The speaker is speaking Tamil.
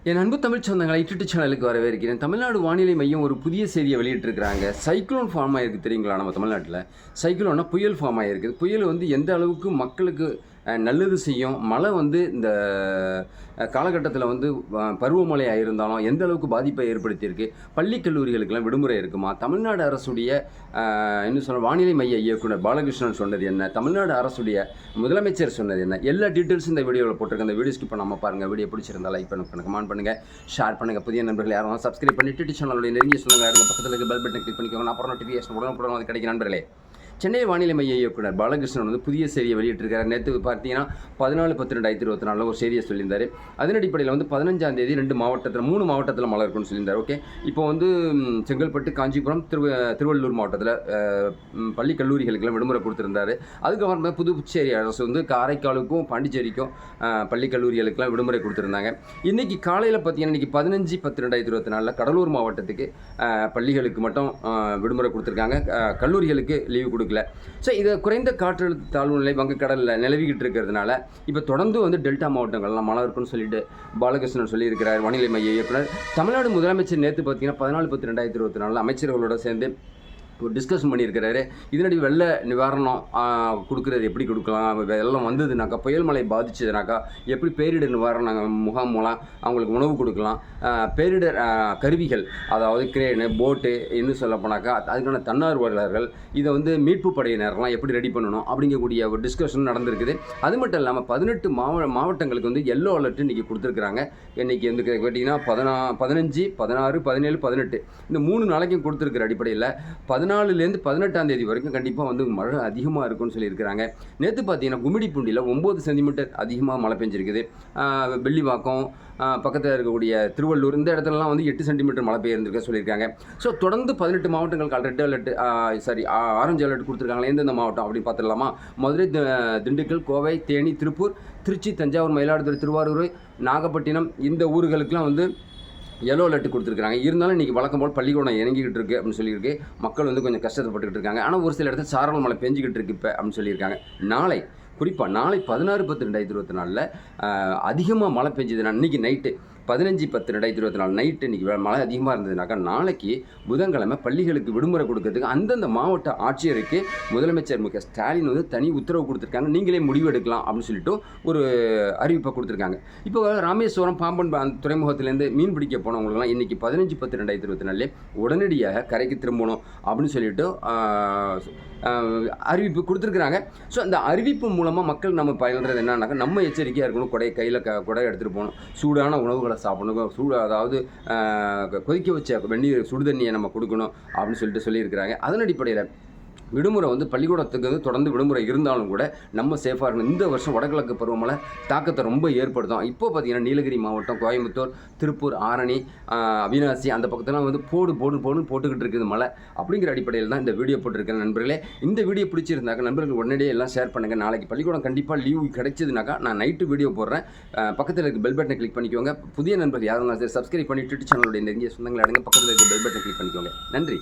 என் அன்பு தமிழ் சொந்தங்களை யூடியூப் சேனலுக்கு வரவேற்கிறேன். தமிழ்நாடு வானிலை மையம் ஒரு புதிய செய்தியை வெளியிட்டிருக்கிறாங்க. சைக்ளோன் ஃபார்ம் ஆகிருக்கு தெரியுங்களா? நம்ம தமிழ்நாட்டில் சைக்ளோன்னா புயல் ஃபார்ம் ஆகிருக்குது. புயல் வந்து எந்த அளவுக்கு மக்களுக்கு நல்லது செய்யும், மழை வந்து இந்த காலகட்டத்தில் வந்து பருவமழையாக இருந்தாலும் எந்த அளவுக்கு பாதிப்பை ஏற்படுத்தியிருக்கு, பள்ளி கல்லூரிகளுக்கெல்லாம் விடுமுறை இருக்குமா, தமிழ்நாடு அரசுடைய என்ன சொல்ல வானிலை மைய இயக்குனர் பாலகிருஷ்ணன் சொன்னது என்ன, தமிழ்நாடு அரசுடைய முதலமைச்சர் சொன்னது என்ன, எல்லா டீட்டெயில்ஸும் இந்த வீடியோவில் போட்டிருக்கேன். இந்த வீடியோ ஸ்கிப் பண்ணாமல் பாருங்கள். வீடியோ பிடிச்சிருந்தா லைக் பண்ணுங்கள், கமெண்ட் பண்ணுங்கள், ஷேர் பண்ணுங்கள். புதிய நண்பர்கள் யாரும் சப்ஸ்கிரைப் பண்ணி யூடியூப் சேனலுடைய நெருங்கிய சொல்லுங்கள். யாருங்க பக்கத்தில் இருக்க பெல் பட்டனை கிளிக் பண்ணிக்கோங்க. அப்புறம் நோட்டிஃபிகேஷன் உடனுக்குடன் அது கிடைக்கும். நண்பர்களே, சென்னை வானிலை மைய இயக்குனர் பாலகிருஷ்ணன் வந்து புதிய செய்தியை வெளியிட்டிருக்காரு. நேற்று பார்த்தீங்கன்னா 14/10/2024 ஒரு செய்தியை சொல்லியிருந்தார். அதன் அடிப்படையில் வந்து 15ஆம் தேதி 3 மாவட்டத்தில் மழை இருக்குன்னு சொல்லியிருந்தார். ஓகே, இப்போ வந்து செங்கல்பட்டு, காஞ்சிபுரம், திருவள்ளூர் மாவட்டத்தில் பள்ளி கல்லூரிகளுக்கெல்லாம் விடுமுறை கொடுத்துருந்தாரு. அதுக்கப்புறமா புதுச்சேரி அரசு வந்து காரைக்காலுக்கும் பாண்டிச்சேரிக்கும் பள்ளி கல்லூரிகளுக்கெல்லாம் விடுமுறை கொடுத்துருந்தாங்க. இன்றைக்கி காலையில் பார்த்தீங்கன்னா இன்றைக்கி 15/10/2024 கடலூர் மாவட்டத்துக்கு பள்ளிகளுக்கு மட்டும் விடுமுறை கொடுத்துருக்காங்க. கல்லூரிகளுக்கு லீவு கொடுக்கல. ஸோ இதை குறைந்த காற்றழுத்த தாழ்வு நிலை வங்கக்கடலில் நிலவிக்கிட்டு இருக்கிறதுனால இப்போ தொடர்ந்து வந்து டெல்டா மாவட்டங்கள்லாம் மழை இருக்குன்னு சொல்லிட்டு பாலகிருஷ்ணன் சொல்லியிருக்கிறார், வானிலை மைய இயக்குனர். தமிழ்நாடு முதலமைச்சர் நேற்று பார்த்தீங்கன்னா 14/10/2024 அமைச்சர்களோட சேர்ந்து ஒரு டிஸ்கஷன் பண்ணியிருக்கிறாரு. இதனடி வெள்ள நிவாரணம் கொடுக்குறது எப்படி கொடுக்கலாம், வெள்ளம் வந்ததுனாக்கா, புயல் மழை பாதிச்சதுனாக்கா எப்படி பேரிடர் நிவாரண முகாம் மூலம் அவங்களுக்கு உணவு கொடுக்கலாம், பேரிடர் கருவிகள் அதாவது கிரேனு, போட்டு இன்னும் சொல்லப்போனாக்கா அதுக்கான தன்னார்வலர்கள், இதை வந்து மீட்பு படையினர்லாம் எப்படி ரெடி பண்ணணும் அப்படிங்கக்கூடிய ஒரு டிஸ்கஷன் நடந்திருக்குது. அது மட்டும் இல்லாமல் 18 மாவட்டங்களுக்கு வந்து எல்லோ அலர்ட் இன்றைக்கி கொடுத்துருக்குறாங்க. இன்றைக்கி வந்து கேட்டிங்கன்னா 15, 16, 17, 18 இந்த 3 நாளைக்கும் கொடுத்துருக்கிற அடிப்படையில் 14லேருந்து 18ஆம் தேதி வரைக்கும் கண்டிப்பாக வந்து மழை அதிகமாக இருக்கும்னு சொல்லியிருக்கிறாங்க. நேற்று பார்த்தீங்கன்னா கும்மிடிப்பூண்டியில் 9 சென்டிமீட்டர் அதிகமாக மழை பெஞ்சிருக்குது. வெள்ளிவாக்கம் பக்கத்தில் இருக்கக்கூடிய திருவள்ளூர் இந்த இடத்துலலாம் வந்து 8 சென்டிமீட்டர் மழை பெய்யிருந்திருக்க சொல்லியிருக்காங்க. ஸோ தொடர்ந்து 18 மாவட்டங்களுக்கு ரெட் அலர்ட் ஆரஞ்சு அலர்ட் கொடுத்துருக்காங்களே. எந்தெந்த மாவட்டம் அப்படின்னு பார்த்துடலாமா? மதுரை, திண்டுக்கல், கோவை, தேனி, திருப்பூர், திருச்சி, தஞ்சாவூர், மயிலாடுதுறை, திருவாரூர், நாகப்பட்டினம் இந்த ஊர்களுக்கெல்லாம் வந்து எல்லோ அலர்ட் கொடுத்துருக்காங்க. இருந்தாலும் இன்றைக்கி வழக்கம் போல் பள்ளிக்கூடம் இறங்கிக்கிட்டு இருக்குது அப்படின்னு சொல்லியிருக்கு. மக்கள் வந்து கொஞ்சம் கஷ்டப்பட்டுக்கிட்டு இருக்காங்க. ஆனால் ஒரு சில இடத்துல சாரல் மழை பெஞ்சிக்கிட்டு இருக்கு இப்போ அப்படின்னு சொல்லியிருக்காங்க. குறிப்பாக நாளை 16/10/2024 அதிகமாக மழை பெஞ்சதுன்னா இன்றைக்கி நைட்டு 15/10/2024 நைட்டு இன்றைக்கி மழை அதிகமாக இருந்ததுனாக்கா நாளைக்கு புதன்கிழமை பள்ளிகளுக்கு விடுமுறை கொடுக்கறதுக்கு அந்தந்த மாவட்ட ஆட்சியருக்கு முதலமைச்சர் மு க ஸ்டாலின் வந்து தனி உத்தரவு கொடுத்துருக்காங்க. நீங்களே முடிவு எடுக்கலாம் அப்படின்னு சொல்லிட்டு ஒரு அறிவிப்பை கொடுத்துருக்காங்க. இப்போ ராமேஸ்வரம், பாம்பன் துறைமுகத்திலேருந்து மீன் பிடிக்க போனவங்களுக்குலாம் இன்றைக்கி 15/10/2024 உடனடியாக கரைக்கு திரும்பணும் அப்படின்னு சொல்லிட்டு அறிவிப்பு கொடுத்துருக்குறாங்க. ஸோ அந்த அறிவிப்பு மூலமாக மக்கள் நம்ம பயன்படுறது என்னன்னாக்கா, நம்ம எச்சரிக்கையாக இருக்கணும். கையில் குடை எடுத்துகிட்டு போகணும், சூடான உணவுகளை சாப்பிடணும், அதாவது கொதிக்க வச்ச வெந்நீர் சுடு தண்ணியை நம்ம கொடுக்கணும் அப்படின்னு சொல்லிட்டு சொல்லியிருக்கிறாங்க. அதன் அடிப்படையில் விடுமுறை வந்து பள்ளிக்கூடத்துக்கு வந்து தொடர்ந்து விடுமுறை இருந்தாலும் கூட நம்ம சேஃபாக இருக்கணும். இந்த வருஷம் வடகிழக்கு பருவமழை தாக்கத்தை ரொம்ப ஏற்படுத்தும். இப்போ பார்த்தீங்கன்னா நீலகிரி மாவட்டம், கோயம்புத்தூர், திருப்பூர், ஆரணி, அவினாசி அந்த பக்கத்தெல்லாம் வந்து போட்டுக்கிட்டு இருக்குது மழை. அப்படிங்கிற அடிப்படையில் தான் இந்த வீடியோ போட்டிருக்கேன். நண்பர்களே, இந்த வீடியோ பிடிச்சிருந்தாக்க நண்பர்கள் உடனடியே எல்லாம் ஷேர் பண்ணுங்கள். நாளைக்கு பள்ளிக்கூடம் கண்டிப்பாக லீவு கிடைச்சதுனாக்கா நான் நைட்டு வீடியோ போடுறேன். பக்கத்தில் இருக்க பெல் பட்டனை கிளிக் பண்ணிக்கோங்க. புதிய நண்பர்கள் யாரும் சப்ஸ்கிரைப் பண்ணிட்டு சேனலுடைய நெருங்கிய சொந்தங்களை அடங்க பக்கத்தில் இருக்க பெல் பட்டனை கிளிக் பண்ணிக்கோங்க. நன்றி.